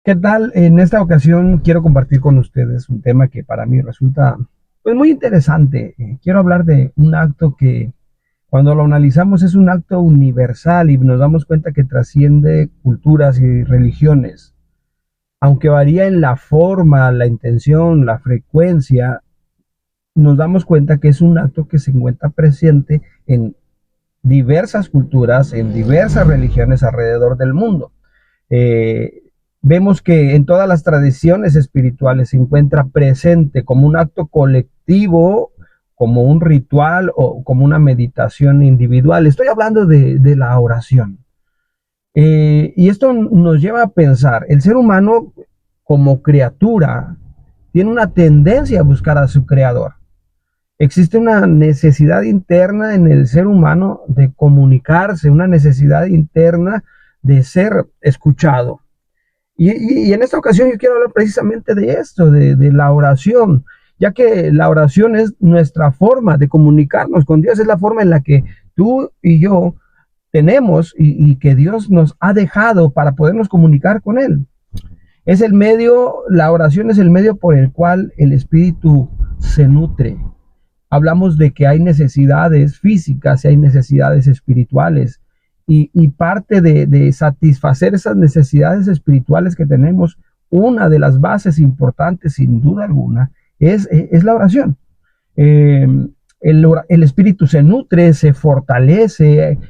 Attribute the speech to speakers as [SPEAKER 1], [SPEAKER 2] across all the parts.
[SPEAKER 1] ¿Qué tal? En esta ocasión quiero compartir con ustedes un tema que para mí resulta pues muy interesante. Quiero hablar de un acto que cuando lo analizamos es un acto universal y nos damos cuenta que trasciende culturas y religiones. Aunque varía en la forma, la intención, la frecuencia, nos damos cuenta que es un acto que se encuentra presente en diversas culturas, en diversas religiones alrededor del mundo. eh, Vemos que en todas las tradiciones espirituales se encuentra presente como un acto colectivo, como un ritual o como una meditación individual. Estoy hablando de la oración. Y esto nos lleva a pensar, el ser humano como criatura tiene una tendencia a buscar a su creador. Existe una necesidad interna en el ser humano de comunicarse, una necesidad interna de ser escuchado. Y en esta ocasión yo quiero hablar precisamente de esto, de la oración, ya que la oración es nuestra forma de comunicarnos con Dios, es la forma en la que tú y yo tenemos y que Dios nos ha dejado para podernos comunicar con Él. Es el medio, la oración es el medio por el cual el espíritu se nutre. Hablamos de que hay necesidades físicas y hay necesidades espirituales. Y parte de satisfacer esas necesidades espirituales que tenemos, una de las bases importantes, sin duda alguna, es la oración. Eh, el espíritu se nutre, se fortalece,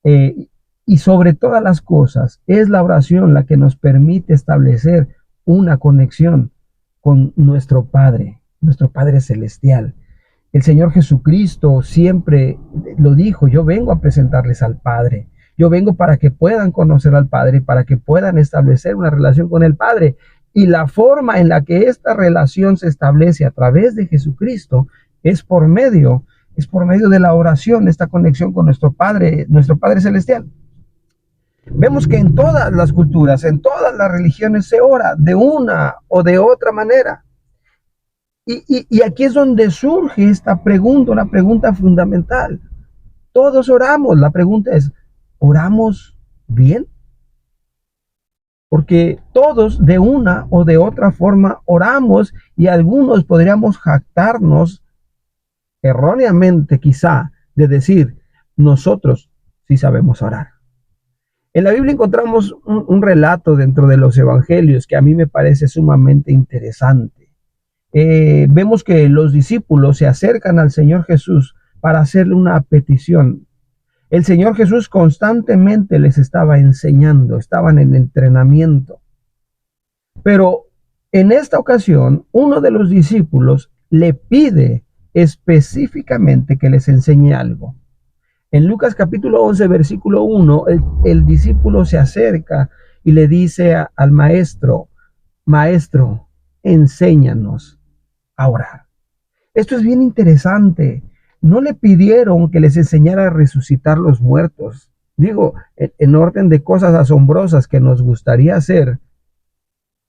[SPEAKER 1] eh, y sobre todas las cosas, es la oración la que nos permite establecer una conexión con nuestro Padre Celestial. El Señor Jesucristo siempre lo dijo: yo vengo a presentarles al Padre. Yo vengo para que puedan conocer al Padre, para que puedan establecer una relación con el Padre. Y la forma en la que esta relación se establece a través de Jesucristo es es por medio de la oración, esta conexión con nuestro Padre Celestial. Vemos que en todas las culturas, en todas las religiones se ora de una o de otra manera. Y aquí es donde surge esta pregunta, una pregunta fundamental. Todos oramos. La pregunta es, ¿oramos bien? Porque todos de una o de otra forma oramos y algunos podríamos jactarnos erróneamente quizá de decir, nosotros sí sabemos orar. En la Biblia encontramos un relato dentro de los evangelios que a mí me parece sumamente interesante. Vemos que los discípulos se acercan al Señor Jesús para hacerle una petición. El Señor Jesús constantemente les estaba enseñando, estaban en entrenamiento. Pero en esta ocasión, uno de los discípulos le pide específicamente que les enseñe algo. En Lucas capítulo 11, versículo 1, el discípulo se acerca y le dice al maestro: maestro, enséñanos a orar. Esto es bien interesante. No le pidieron que les enseñara a resucitar los muertos. Digo, en orden de cosas asombrosas que nos gustaría hacer,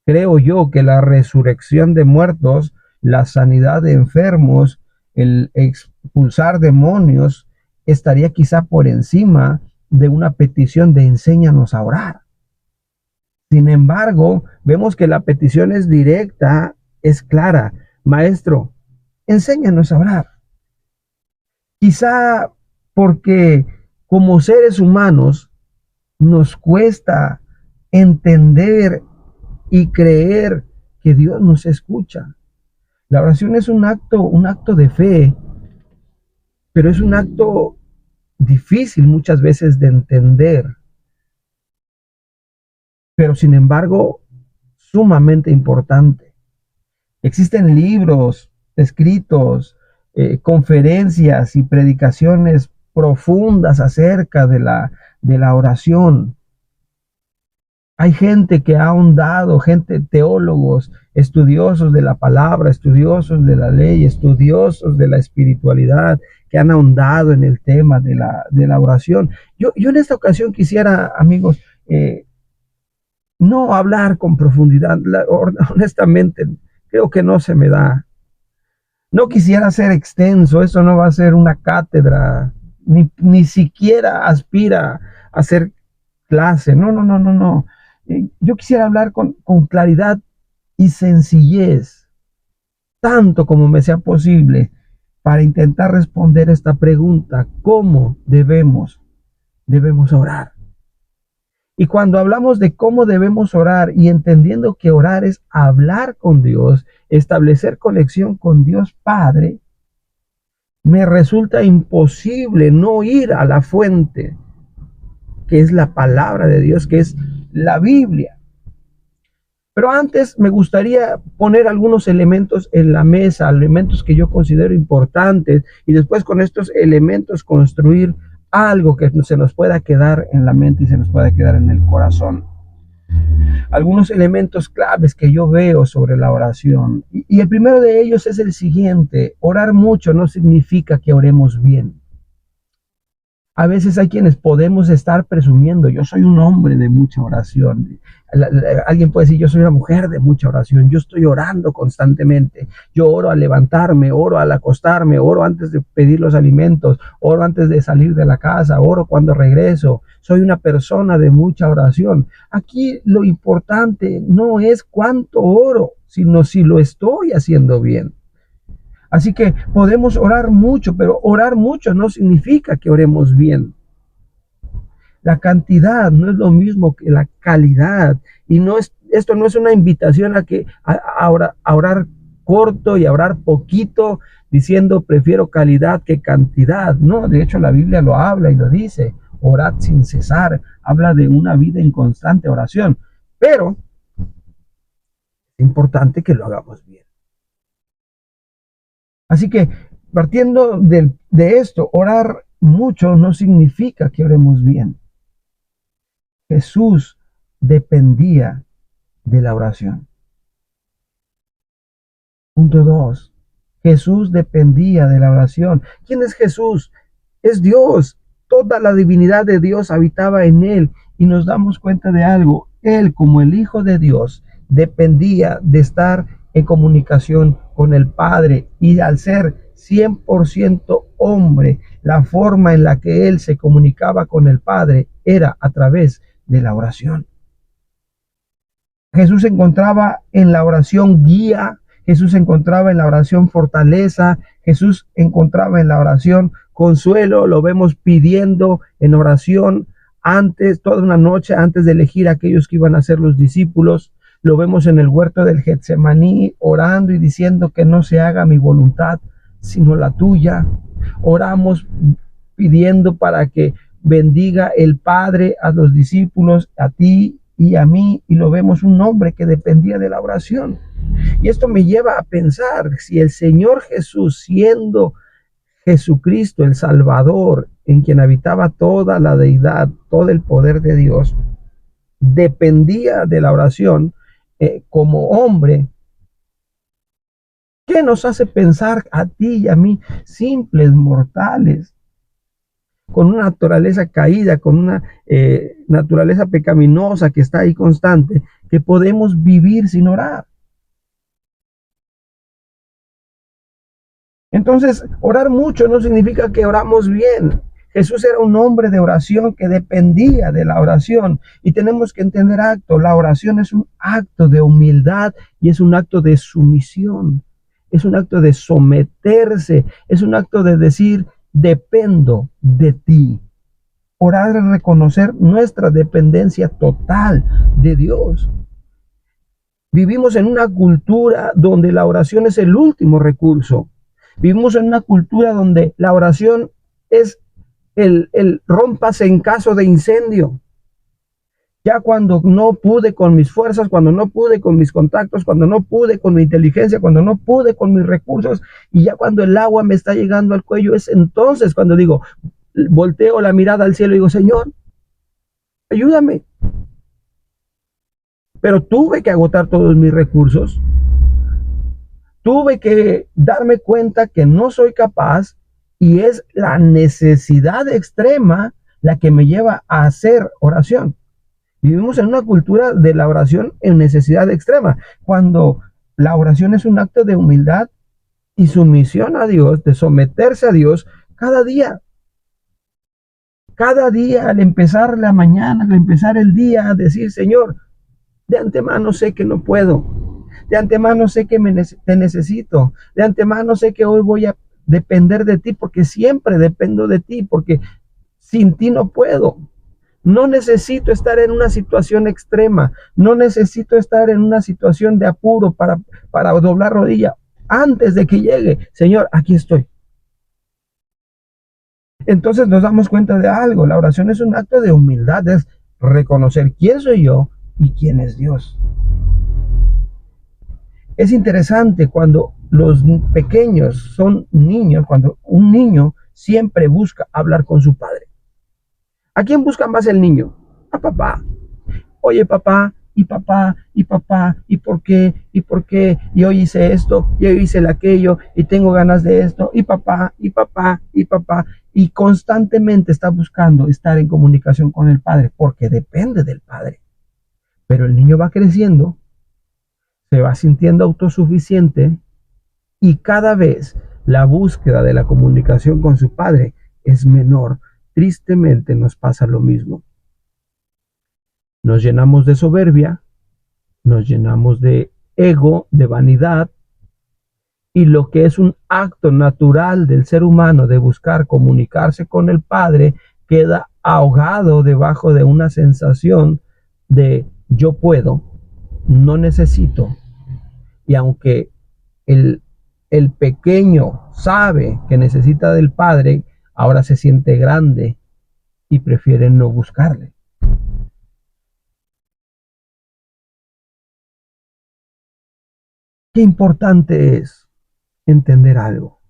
[SPEAKER 1] creo yo que la resurrección de muertos, la sanidad de enfermos, el expulsar demonios, estaría quizá por encima de una petición de enséñanos a orar. Sin embargo, vemos que la petición es directa, es clara. Maestro, enséñanos a orar. Quizá porque como seres humanos nos cuesta entender y creer que Dios nos escucha. La oración es un acto de fe, pero es un acto difícil muchas veces de entender, pero sin embargo sumamente importante. Existen libros, escritos, conferencias y predicaciones profundas acerca de la oración. Hay gente que ha ahondado, gente, teólogos, estudiosos de la palabra, estudiosos de la ley, estudiosos de la espiritualidad, que han ahondado en el tema de la oración. Yo en esta ocasión quisiera, amigos, no hablar con profundidad. Honestamente, creo que no se me da. No quisiera ser extenso, eso no va a ser una cátedra, ni siquiera aspira a ser clase. No, no, no, no, no. Yo quisiera hablar con claridad y sencillez, tanto como me sea posible, para intentar responder esta pregunta: ¿cómo debemos orar? Y cuando hablamos de cómo debemos orar y entendiendo que orar es hablar con Dios, establecer conexión con Dios Padre, me resulta imposible no ir a la fuente, que es la palabra de Dios, que es la Biblia. Pero antes me gustaría poner algunos elementos en la mesa, elementos que yo considero importantes, y después con estos elementos construir algo que se nos pueda quedar en la mente y se nos pueda quedar en el corazón. Algunos elementos claves que yo veo sobre la oración. Y el primero de ellos es el siguiente: orar mucho no significa que oremos bien. A veces hay quienes podemos estar presumiendo: yo soy un hombre de mucha oración. Alguien puede decir: yo soy una mujer de mucha oración. Yo estoy orando constantemente. Yo oro al levantarme, oro al acostarme, oro antes de pedir los alimentos, oro antes de salir de la casa, oro cuando regreso. Soy una persona de mucha oración. Aquí lo importante no es cuánto oro, sino si lo estoy haciendo bien. Así que podemos orar mucho, pero orar mucho no significa que oremos bien. La cantidad no es lo mismo que la calidad. Y esto no es una invitación a orar corto y a orar poquito, diciendo prefiero calidad que cantidad. No, de hecho la Biblia lo habla y lo dice: orad sin cesar. Habla de una vida en constante oración. Pero es importante que lo hagamos bien. Así que, partiendo de esto, orar mucho no significa que oremos bien. Jesús dependía de la oración. Punto 2. Jesús dependía de la oración. ¿Quién es Jesús? Es Dios. Toda la divinidad de Dios habitaba en él. Y nos damos cuenta de algo: él, como el Hijo de Dios, dependía de estar en comunicación con el Padre, y al ser 100% hombre, la forma en la que él se comunicaba con el Padre era a través de la oración. Jesús se encontraba en la oración guía, Jesús se encontraba en la oración fortaleza, Jesús encontraba en la oración consuelo. Lo vemos pidiendo en oración antes, toda una noche antes de elegir a aquellos que iban a ser los discípulos. Lo vemos en el huerto del Getsemaní orando y diciendo: que no se haga mi voluntad sino la tuya. Oramos pidiendo para que bendiga el Padre a los discípulos, a ti y a mí, y lo vemos un hombre que dependía de la oración. Y esto me lleva a pensar: si el Señor Jesús, siendo Jesucristo el Salvador, en quien habitaba toda la deidad, todo el poder de Dios, dependía de la oración como hombre, ¿qué nos hace pensar a ti y a mí, simples mortales, con una naturaleza caída, con una naturaleza pecaminosa que está ahí constante, que podemos vivir sin orar? Entonces, orar mucho no significa que oramos bien. Jesús era un hombre de oración que dependía de la oración, y tenemos que entender la oración es un acto de humildad y es un acto de sumisión, es un acto de someterse, es un acto de decir: dependo de ti. Orar es reconocer nuestra dependencia total de Dios. Vivimos en una cultura donde la oración es el último recurso. Vivimos en una cultura donde la oración es el rómpase en caso de incendio. Ya cuando no pude con mis fuerzas, cuando no pude con mis contactos, cuando no pude con mi inteligencia, cuando no pude con mis recursos, y ya cuando el agua me está llegando al cuello, es entonces cuando digo, volteo la mirada al cielo y digo: Señor, ayúdame. Pero tuve que agotar todos mis recursos. Tuve que darme cuenta que no soy capaz, y es la necesidad extrema la que me lleva a hacer oración. Vivimos en una cultura de la oración en necesidad extrema, cuando la oración es un acto de humildad y sumisión a Dios, de someterse a Dios cada día. Cada día, al empezar la mañana, al empezar el día, decir: Señor, De antemano sé que no puedo. De antemano sé que te necesito. De antemano sé que hoy voy a depender de ti porque siempre dependo de ti, porque sin ti no puedo. No necesito estar en una situación extrema. No necesito estar en una situación de apuro para doblar rodilla. Antes de que llegue, Señor, aquí estoy. Entonces nos damos cuenta de algo. La oración es un acto de humildad, es reconocer quién soy yo y quién es Dios. Es interesante cuando los pequeños son niños, cuando un niño siempre busca hablar con su padre. ¿A quién busca más el niño? A papá. Oye, papá, y papá, y papá, y por qué, y por qué, y hoy hice esto, y hoy hice aquello, y tengo ganas de esto, y papá, y papá, y papá, y constantemente está buscando estar en comunicación con el padre, porque depende del padre. Pero el niño va creciendo, se va sintiendo autosuficiente, y cada vez la búsqueda de la comunicación con su padre es menor. Tristemente nos pasa lo mismo. Nos llenamos de soberbia, nos llenamos de ego, de vanidad, y lo que es un acto natural del ser humano de buscar comunicarse con el Padre queda ahogado debajo de una sensación de yo puedo, no necesito. Y aunque el, el pequeño sabe que necesita del Padre, ahora se siente grande y prefiere no buscarle. Qué importante es entender algo.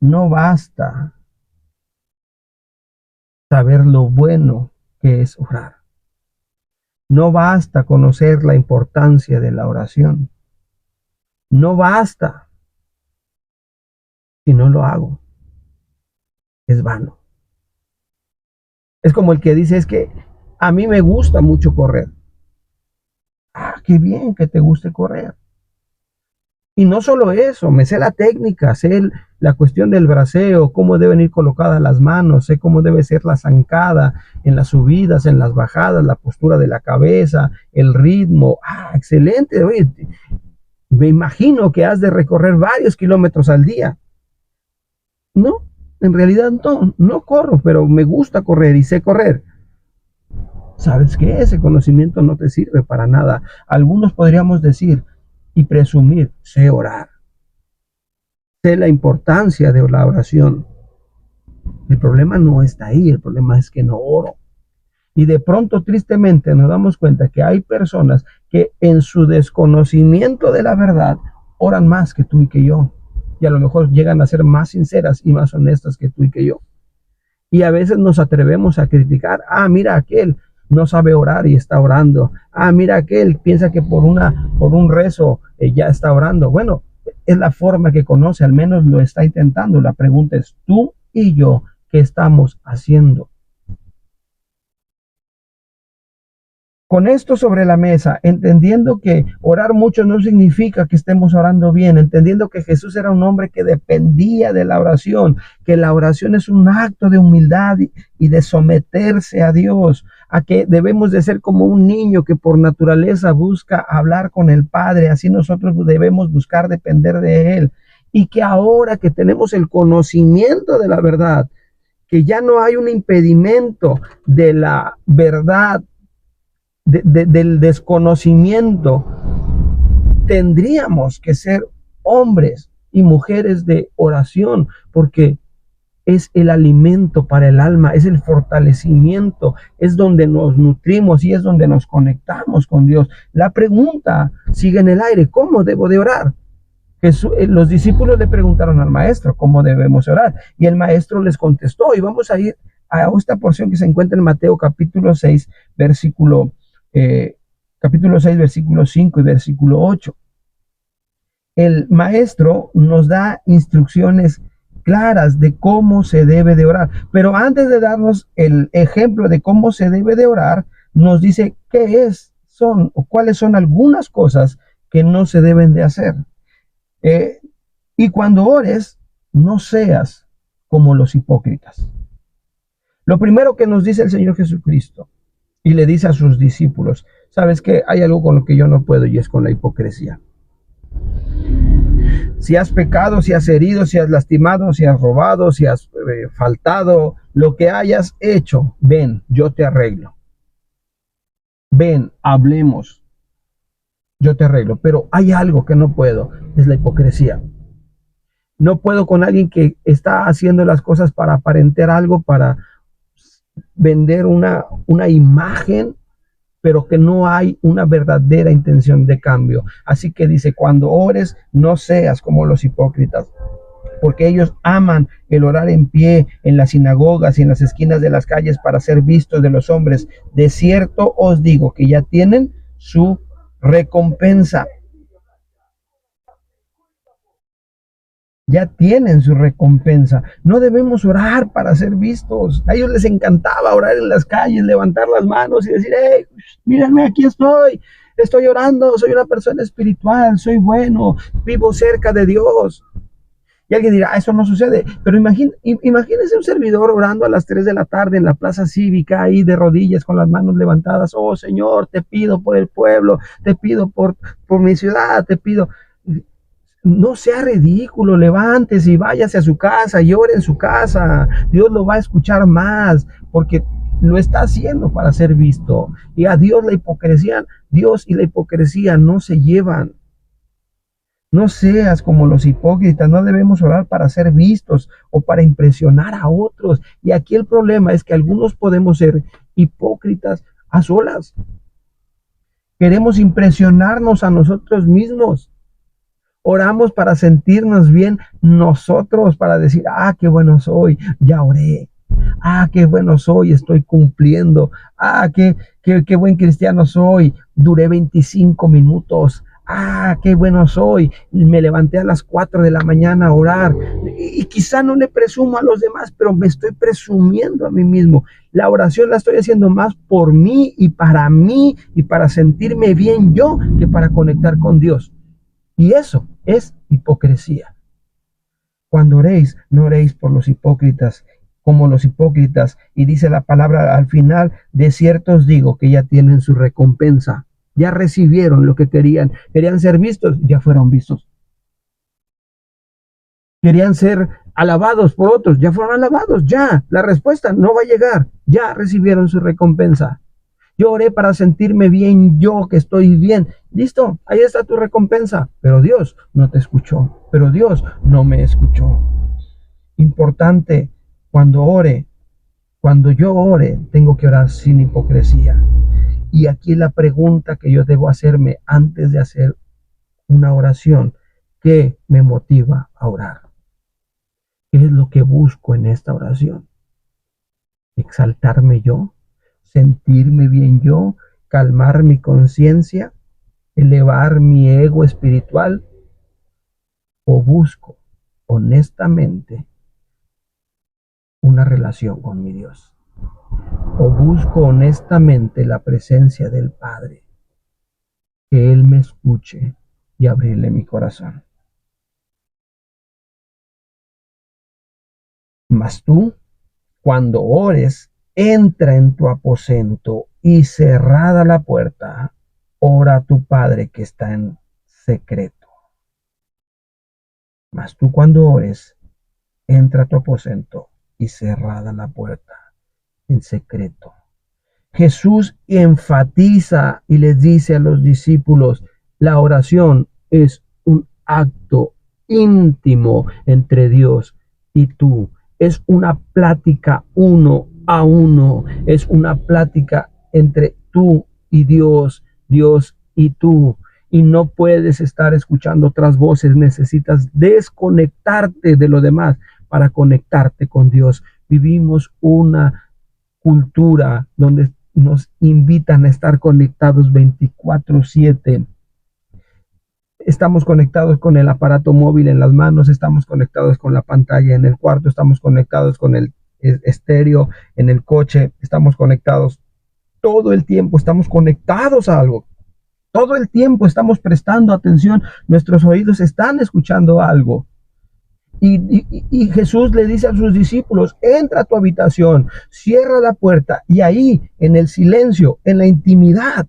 [SPEAKER 1] No basta saber lo bueno que es orar. No basta conocer la importancia de la oración. No basta si no lo hago. Es vano. Es como el que dice, es que a mí me gusta mucho correr. Ah, qué bien que te guste correr. Y no solo eso, me sé la técnica, sé la cuestión del braceo, cómo deben ir colocadas las manos, sé cómo debe ser la zancada en las subidas, en las bajadas, la postura de la cabeza, el ritmo. Ah, excelente. Oye, me imagino que has de recorrer varios kilómetros al día. No, en realidad no corro, pero me gusta correr y sé correr. ¿Sabes qué? Ese conocimiento no te sirve para nada. Algunos podríamos decir y presumir, sé orar, sé la importancia de la oración. El problema no está ahí, el problema es que no oro. Y de pronto, tristemente, nos damos cuenta que hay personas que en su desconocimiento de la verdad oran más que tú y que yo. Y a lo mejor llegan a ser más sinceras y más honestas que tú y que yo. Y a veces nos atrevemos a criticar, ah, mira aquel no sabe orar y está orando. Ah, mira aquel piensa que por un rezo ya está orando. Bueno, es la forma que conoce, al menos lo está intentando. La pregunta es, tú y yo, ¿qué estamos haciendo? Con esto sobre la mesa, entendiendo que orar mucho no significa que estemos orando bien, entendiendo que Jesús era un hombre que dependía de la oración, que la oración es un acto de humildad y de someterse a Dios, a que debemos de ser como un niño que por naturaleza busca hablar con el Padre, así nosotros debemos buscar depender de Él, y que ahora que tenemos el conocimiento de la verdad, que ya no hay un impedimento de la verdad, del desconocimiento, tendríamos que ser hombres y mujeres de oración, porque es el alimento para el alma, es el fortalecimiento, es donde nos nutrimos y es donde nos conectamos con Dios. La pregunta sigue en el aire, ¿cómo debo de orar? Los discípulos le preguntaron al maestro cómo debemos orar y el maestro les contestó, y vamos a ir a esta porción que se encuentra en Mateo capítulo 6, capítulo 6, versículo 5 y versículo 8. El maestro nos da instrucciones claras de cómo se debe de orar, pero antes de darnos el ejemplo de cómo se debe de orar, nos dice son o cuáles son algunas cosas que no se deben de hacer. Y cuando ores, no seas como los hipócritas. Lo primero que nos dice el Señor Jesucristo, Y le dice a sus discípulos, ¿sabes qué? Hay algo con lo que yo no puedo y es con la hipocresía. Si has pecado, si has herido, si has lastimado, si has robado, si has faltado, lo que hayas hecho, ven, yo te arreglo. Ven, hablemos, yo te arreglo. Pero hay algo que no puedo, es la hipocresía. No puedo con alguien que está haciendo las cosas para aparentar algo, para vender una imagen, pero que no hay una verdadera intención de cambio. Así que dice, cuando ores, no seas como los hipócritas, porque ellos aman el orar en pie en las sinagogas y en las esquinas de las calles para ser vistos de los hombres. De cierto os digo que ya tienen su recompensa. Ya tienen su recompensa. No debemos orar para ser vistos. A ellos les encantaba orar en las calles, levantar las manos y decir, hey, mírenme, aquí estoy orando, soy una persona espiritual, soy bueno, vivo cerca de Dios. Y alguien dirá, eso no sucede, pero imagínese un servidor orando a las 3 de la tarde en la plaza cívica, ahí de rodillas con las manos levantadas. Oh Señor, te pido por el pueblo, te pido por mi ciudad, te pido. No sea ridículo, levántese y váyase a su casa, llore en su casa. Dios lo va a escuchar más, porque lo está haciendo para ser visto. Y a Dios Dios y la hipocresía no se llevan. No seas como los hipócritas, no debemos orar para ser vistos o para impresionar a otros. Y aquí el problema es que algunos podemos ser hipócritas a solas. Queremos impresionarnos a nosotros mismos. Oramos para sentirnos bien nosotros, para decir, ah, qué bueno soy, ya oré. Ah, qué bueno soy, estoy cumpliendo. Ah, qué buen cristiano soy, duré 25 minutos. Ah, qué bueno soy, me levanté a las 4 de la mañana a orar. Y quizá no le presumo a los demás, pero me estoy presumiendo a mí mismo. La oración la estoy haciendo más por mí y para sentirme bien yo que para conectar con Dios. Y eso es hipocresía. Cuando oréis, no oréis por los hipócritas, como los hipócritas. Y dice la palabra al final, de cierto os digo que ya tienen su recompensa. Ya recibieron lo que querían. Querían ser vistos, ya fueron vistos. Querían ser alabados por otros, ya fueron alabados. Ya, la respuesta no va a llegar. Ya recibieron su recompensa. Yo oré para sentirme bien, yo que estoy bien. Listo, ahí está tu recompensa. Pero Dios no te escuchó. Pero Dios no me escuchó. Importante, cuando yo ore, tengo que orar sin hipocresía. Y aquí la pregunta que yo debo hacerme antes de hacer una oración, ¿qué me motiva a orar? ¿Qué es lo que busco en esta oración? ¿Exaltarme yo? ¿Sentirme bien yo? ¿Calmar mi conciencia? ¿Elevar mi ego espiritual? ¿O busco honestamente una relación con mi Dios? ¿O busco honestamente la presencia del Padre? Que Él me escuche y abrirle mi corazón. Mas tú, cuando ores, entra en tu aposento y cerrada la puerta, ora a tu Padre que está en secreto. Mas tú cuando ores, entra a tu aposento y cerrada la puerta en secreto. Jesús enfatiza y les dice a los discípulos, la oración es un acto íntimo entre Dios y tú. Es una plática uno a uno. Es una plática entre tú y Dios, Dios y tú. Y no puedes estar escuchando otras voces. Necesitas desconectarte de lo demás para conectarte con Dios. Vivimos una cultura donde nos invitan a estar conectados 24/7. Estamos conectados con el aparato móvil en las manos, estamos conectados con la pantalla en el cuarto, estamos conectados con el estéreo en el coche, estamos conectados todo el tiempo, estamos conectados a algo. Todo el tiempo estamos prestando atención, nuestros oídos están escuchando algo. Y Jesús le dice a sus discípulos, entra a tu habitación, cierra la puerta y ahí, en el silencio, en la intimidad,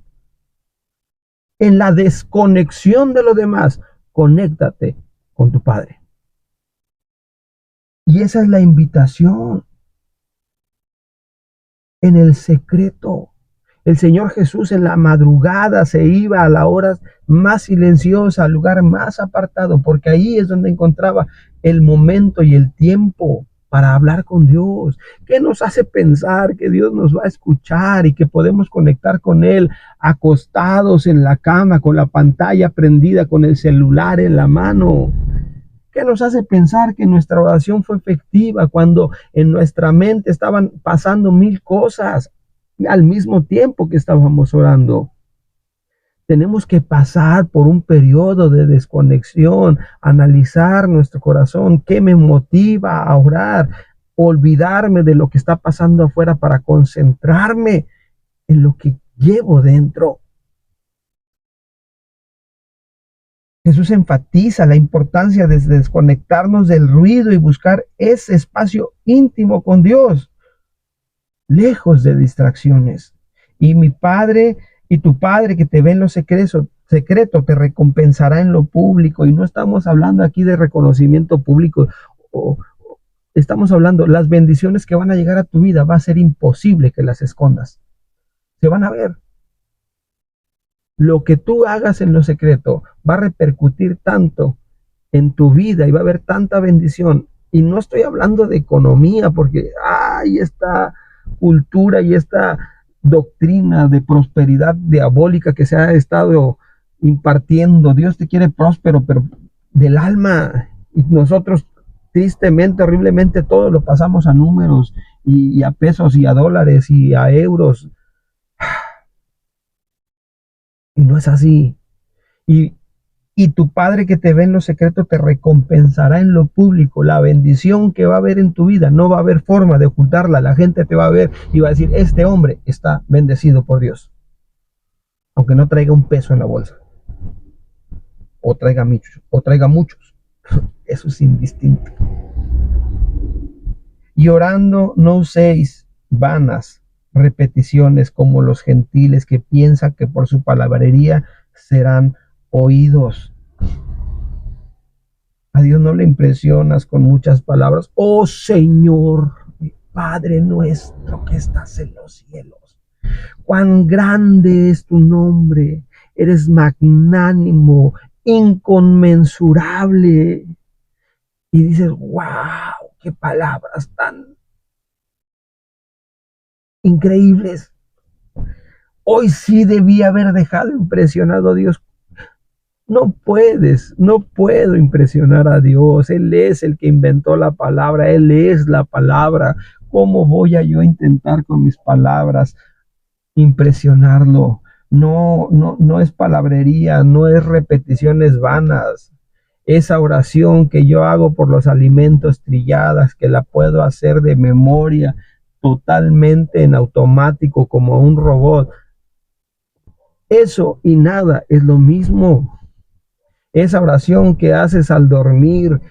[SPEAKER 1] en la desconexión de lo demás, conéctate con tu Padre. Y esa es la invitación, en el secreto. El Señor Jesús en la madrugada se iba a la hora más silenciosa, al lugar más apartado, porque ahí es donde encontraba el momento y el tiempo para hablar con Dios. ¿Qué nos hace pensar que Dios nos va a escuchar y que podemos conectar con Él acostados en la cama, con la pantalla prendida, con el celular en la mano? ¿Qué nos hace pensar que nuestra oración fue efectiva cuando en nuestra mente estaban pasando 1000 cosas al mismo tiempo que estábamos orando? Tenemos que pasar por un periodo de desconexión, analizar nuestro corazón, qué me motiva a orar, olvidarme de lo que está pasando afuera para concentrarme en lo que llevo dentro. Jesús enfatiza la importancia de desconectarnos del ruido y buscar ese espacio íntimo con Dios, lejos de distracciones. Y mi Padre y tu Padre que te ve en lo secreto te recompensará en lo público. Y no estamos hablando aquí de reconocimiento público, estamos hablando las bendiciones que van a llegar a tu vida. Va a ser imposible que las escondas, se van a ver. Lo que tú hagas en lo secreto va a repercutir tanto en tu vida y va a haber tanta bendición. Y no estoy hablando de economía, porque hay esta cultura y esta doctrina de prosperidad diabólica que se ha estado impartiendo. Dios te quiere próspero, pero del alma. Y nosotros tristemente, horriblemente, todo lo pasamos a números y a pesos y a dólares y a euros. Y no es así. Y, y tu Padre que te ve en lo secreto te recompensará en lo público. La bendición que va a haber en tu vida no va a haber forma de ocultarla. La gente te va a ver y va a decir, este hombre está bendecido por Dios. Aunque no traiga un peso en la bolsa. O traiga muchos. Eso es indistinto. Y orando no uséis vanas repeticiones como los gentiles que piensan que por su palabrería serán oídos. A Dios no le impresionas con muchas palabras. Oh Señor, Padre nuestro que estás en los cielos, cuán grande es tu nombre, eres magnánimo, inconmensurable. Y dices, wow, qué palabras tan increíbles. Hoy sí debí haber dejado impresionado a Dios. No puedo impresionar a Dios. Él es el que inventó la palabra, Él es la palabra. ¿Cómo voy a yo intentar con mis palabras impresionarlo? No es palabrería, no es repeticiones vanas. Esa oración que yo hago por los alimentos trilladas, que la puedo hacer de memoria, totalmente en automático, como un robot. Eso y nada es lo mismo. Esa oración que haces al dormir,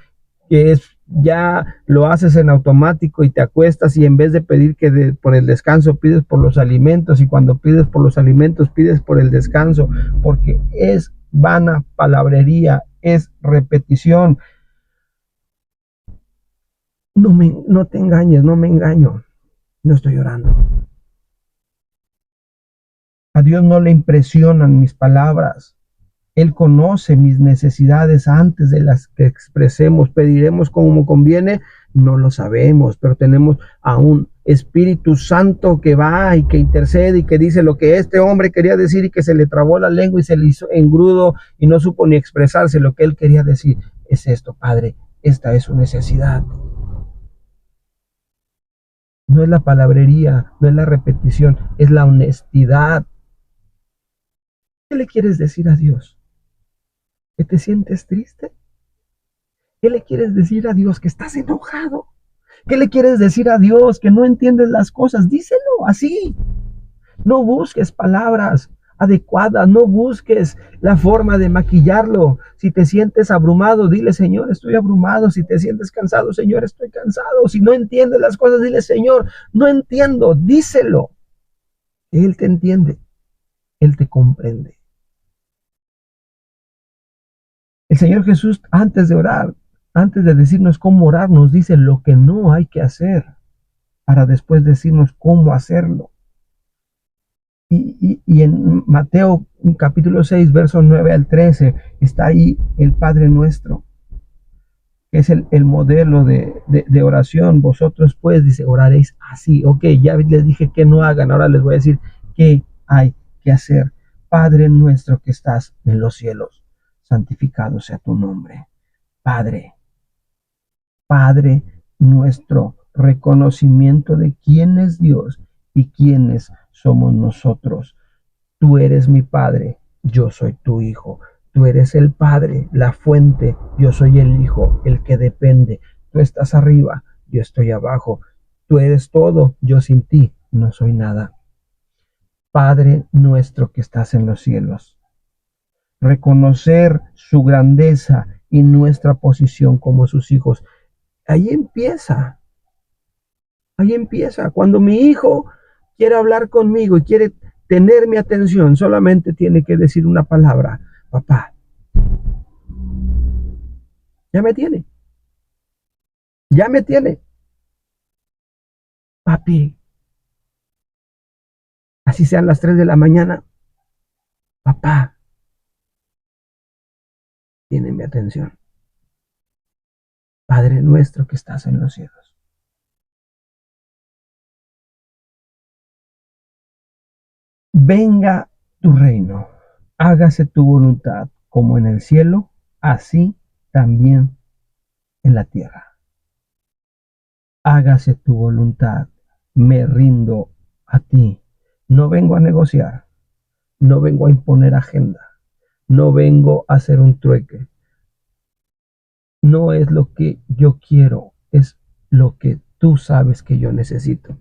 [SPEAKER 1] que es ya lo haces en automático y te acuestas y en vez de pedir por el descanso pides por los alimentos, y cuando pides por los alimentos pides por el descanso, porque es vana palabrería, es repetición. No te engañes, no me engaño, no estoy orando. A Dios no le impresionan mis palabras. Él conoce mis necesidades antes de las que expresemos. Pediremos como conviene, no lo sabemos, pero tenemos a un Espíritu Santo que va y que intercede y que dice lo que este hombre quería decir y que se le trabó la lengua y se le hizo engrudo y no supo ni expresarse. Lo que él quería decir es esto: Padre, esta es su necesidad. No es la palabrería, no es la repetición, es la honestidad. ¿Qué le quieres decir a Dios? ¿Que te sientes triste? ¿Qué le quieres decir a Dios? ¿Que estás enojado? ¿Qué le quieres decir a Dios? ¿Que no entiendes las cosas? Díselo así. No busques palabras. adecuada. No busques la forma de maquillarlo. Si te sientes abrumado, dile, Señor, estoy abrumado. Si te sientes cansado, Señor, estoy cansado. Si no entiendes las cosas, dile, Señor, no entiendo. Díselo. Él te entiende. Él te comprende. El Señor Jesús, antes de orar, antes de decirnos cómo orar, nos dice lo que no hay que hacer para después decirnos cómo hacerlo. Y en Mateo capítulo 6, versos 9 al 13, está ahí el Padre Nuestro, que es el modelo de oración. Vosotros pues, dice, oraréis así. Ok, ya les dije que no hagan, ahora les voy a decir qué hay que hacer. Padre nuestro que estás en los cielos, santificado sea tu nombre. Padre, Padre nuestro, reconocimiento de quién es Dios y quiénes somos nosotros. Tú eres mi Padre, yo soy tu Hijo. Tú eres el Padre, la fuente, yo soy el Hijo, el que depende. Tú estás arriba, yo estoy abajo. Tú eres todo, yo sin ti no soy nada. Padre nuestro que estás en los cielos. Reconocer su grandeza y nuestra posición como sus hijos. Ahí empieza. Ahí empieza. Cuando mi hijo quiere hablar conmigo y quiere tener mi atención, solamente tiene que decir una palabra. Papá, ya me tiene. Ya me tiene. Papi, así sean las 3 de la mañana. Papá, tiene mi atención. Padre nuestro que estás en los cielos. Venga tu reino. Hágase tu voluntad como en el cielo, así también en la tierra. Hágase tu voluntad. Me rindo a ti. No vengo a negociar. No vengo a imponer agenda. No vengo a hacer un trueque. No es lo que yo quiero, es lo que tú sabes que yo necesito.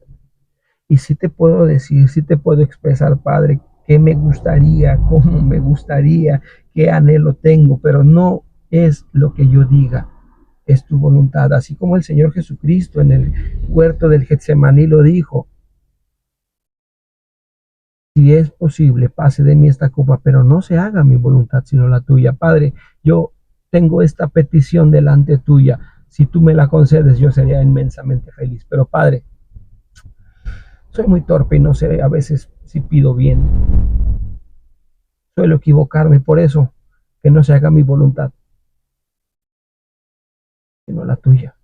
[SPEAKER 1] Y sí te puedo decir, sí te puedo expresar, Padre, qué me gustaría, cómo me gustaría, qué anhelo tengo, pero no es lo que yo diga, es tu voluntad. Así como el Señor Jesucristo en el huerto del Getsemaní lo dijo, si es posible, pase de mí esta copa, pero no se haga mi voluntad, sino la tuya. Padre, yo tengo esta petición delante tuya. Si tú me la concedes, yo sería inmensamente feliz. Pero Padre, soy muy torpe y no sé a veces si pido bien. Suelo equivocarme, por eso que no se haga mi voluntad, sino la tuya.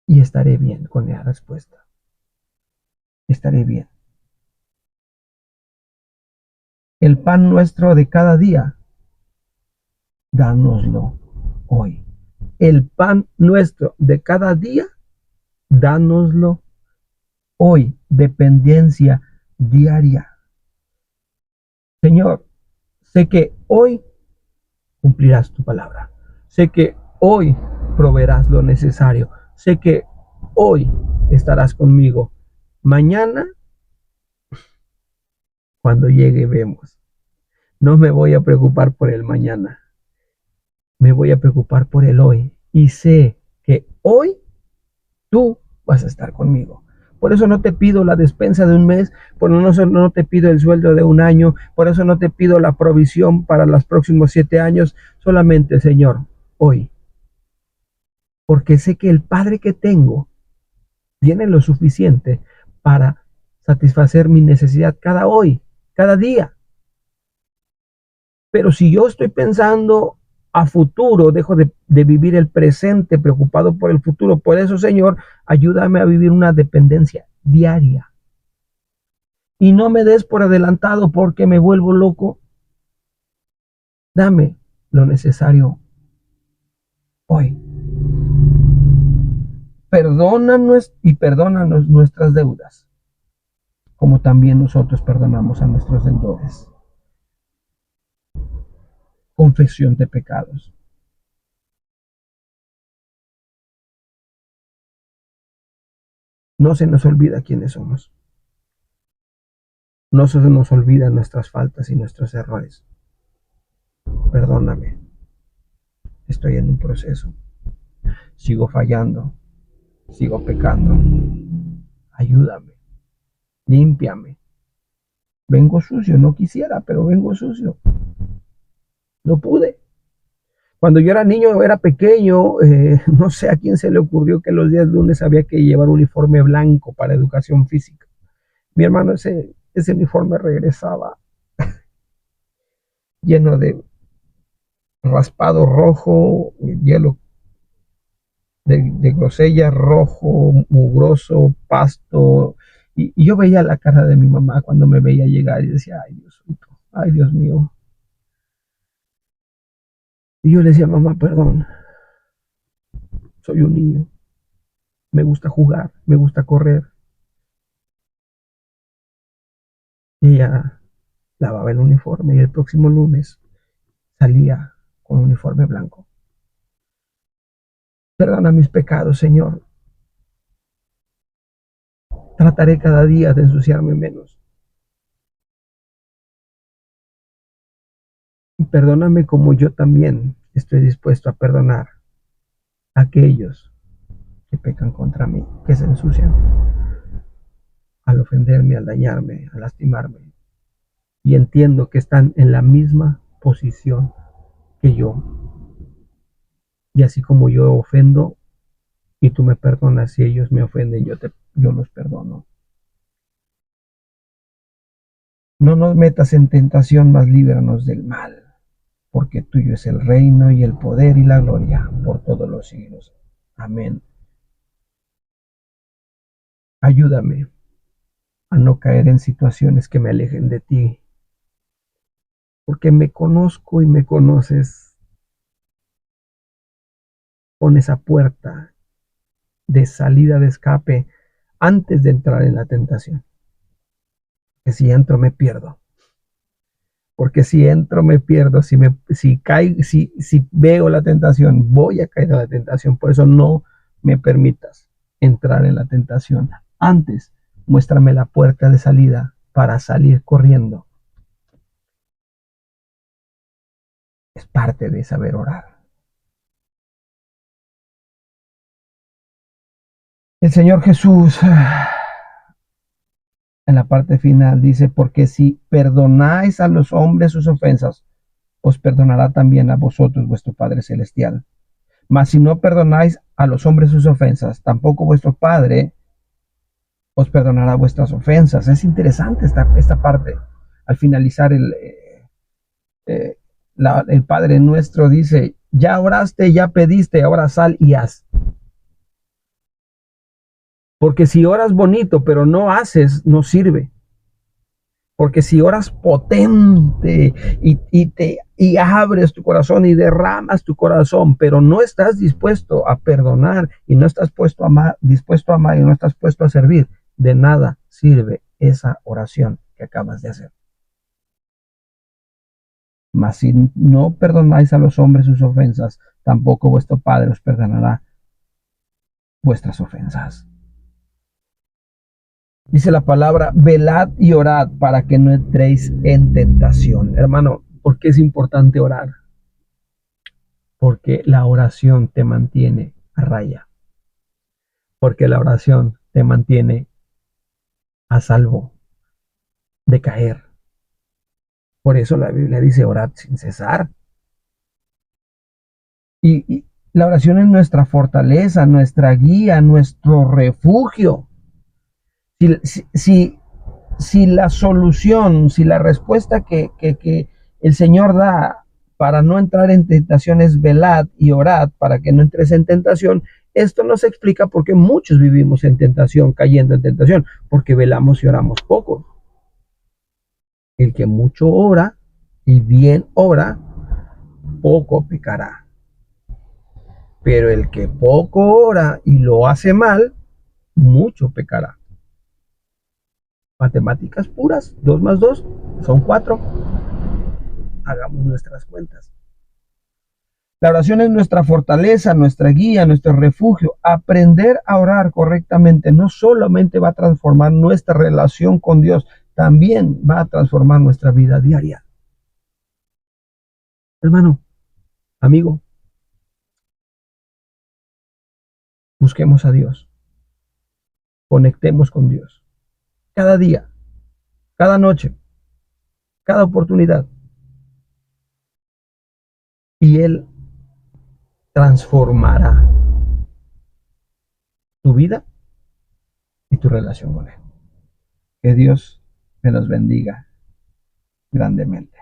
[SPEAKER 1] Y estaré bien con la respuesta. Estaré bien. El pan nuestro de cada día, dánoslo hoy. El pan nuestro de cada día, dánoslo hoy. Dependencia diaria. Señor, sé que hoy cumplirás tu palabra. Sé que hoy proveerás lo necesario. Sé que hoy estarás conmigo. Mañana, cuando llegue, vemos. No me voy a preocupar por el mañana. Me voy a preocupar por el hoy. Y sé que hoy tú vas a estar conmigo. Por eso no te pido la despensa de un mes, por eso no te pido el sueldo de un año, por eso no te pido la provisión para los próximos 7 años, solamente, Señor, hoy. Porque sé que el Padre que tengo tiene lo suficiente para satisfacer mi necesidad cada hoy, cada día. Pero si yo estoy pensando a futuro, dejo de vivir el presente preocupado por el futuro. Por eso, Señor, ayúdame a vivir una dependencia diaria. Y no me des por adelantado porque me vuelvo loco. Dame lo necesario hoy. Perdónanos y perdónanos nuestras deudas, como también nosotros perdonamos a nuestros deudores. Confesión de pecados. No se nos olvida quiénes somos. No se nos olvidan nuestras faltas y nuestros errores. Perdóname. Estoy en un proceso. Sigo fallando. Sigo pecando. Ayúdame. Límpiame. Vengo sucio. No quisiera, pero vengo sucio. No pude. Cuando yo era niño, era pequeño, no sé a quién se le ocurrió que los días lunes había que llevar uniforme blanco para educación física. Mi hermano, ese uniforme regresaba lleno de raspado rojo, hielo de grosella rojo, mugroso, pasto. Y yo veía la cara de mi mamá cuando me veía llegar y decía, ay Dios, ay Dios mío. Y yo le decía, mamá, perdón, soy un niño, me gusta jugar, me gusta correr. Y ella lavaba el uniforme y el próximo lunes salía con un uniforme blanco. Perdona mis pecados, Señor. Trataré cada día de ensuciarme menos. Y perdóname como yo también estoy dispuesto a perdonar a aquellos que pecan contra mí, que se ensucian al ofenderme, al dañarme, al lastimarme. Y entiendo que están en la misma posición que yo. Y así como yo ofendo y tú me perdonas, si ellos me ofenden, yo los perdono. No nos metas en tentación, mas líbranos del mal, porque tuyo es el reino y el poder y la gloria por todos los siglos. Amén. Ayúdame a no caer en situaciones que me alejen de ti, porque me conozco y me conoces. Pon esa puerta de salida, de escape, antes de entrar en la tentación. Que si entro me pierdo. Porque si entro me pierdo, si veo la tentación, voy a caer en la tentación. Por eso no me permitas entrar en la tentación. Antes, muéstrame la puerta de salida para salir corriendo. Es parte de saber orar. El Señor Jesús, en la parte final, dice, porque si perdonáis a los hombres sus ofensas, os perdonará también a vosotros vuestro Padre Celestial. Mas si no perdonáis a los hombres sus ofensas, tampoco vuestro Padre os perdonará vuestras ofensas. Es interesante esta parte. Al finalizar el Padre Nuestro dice, ya oraste, ya pediste, ahora sal y haz. Porque si oras bonito, pero no haces, no sirve. Porque si oras potente y abres tu corazón y derramas tu corazón, pero no estás dispuesto a perdonar y no estás dispuesto a amar y no estás puesto a servir, de nada sirve esa oración que acabas de hacer. Mas si no perdonáis a los hombres sus ofensas, tampoco vuestro Padre os perdonará vuestras ofensas. Dice la palabra, velad y orad para que no entréis en tentación. Hermano, ¿por qué es importante orar? Porque la oración te mantiene a raya. Porque la oración te mantiene a salvo de caer. Por eso la Biblia dice, orad sin cesar. Y la oración es nuestra fortaleza, nuestra guía, nuestro refugio. Si la solución, si la respuesta que el Señor da para no entrar en tentación es velad y orad para que no entres en tentación, esto nos explica por qué muchos vivimos en tentación, cayendo en tentación, porque velamos y oramos poco. El que mucho ora y bien ora, poco pecará. Pero el que poco ora y lo hace mal, mucho pecará. Matemáticas puras, 2 más 2 son 4. Hagamos nuestras cuentas. La oración es nuestra fortaleza, nuestra guía, nuestro refugio. Aprender a orar correctamente no solamente va a transformar nuestra relación con Dios, también va a transformar nuestra vida diaria. Hermano, amigo, busquemos a Dios, conectemos con Dios. Cada día, cada noche, cada oportunidad. Y Él transformará tu vida y tu relación con Él. Que Dios me los bendiga grandemente.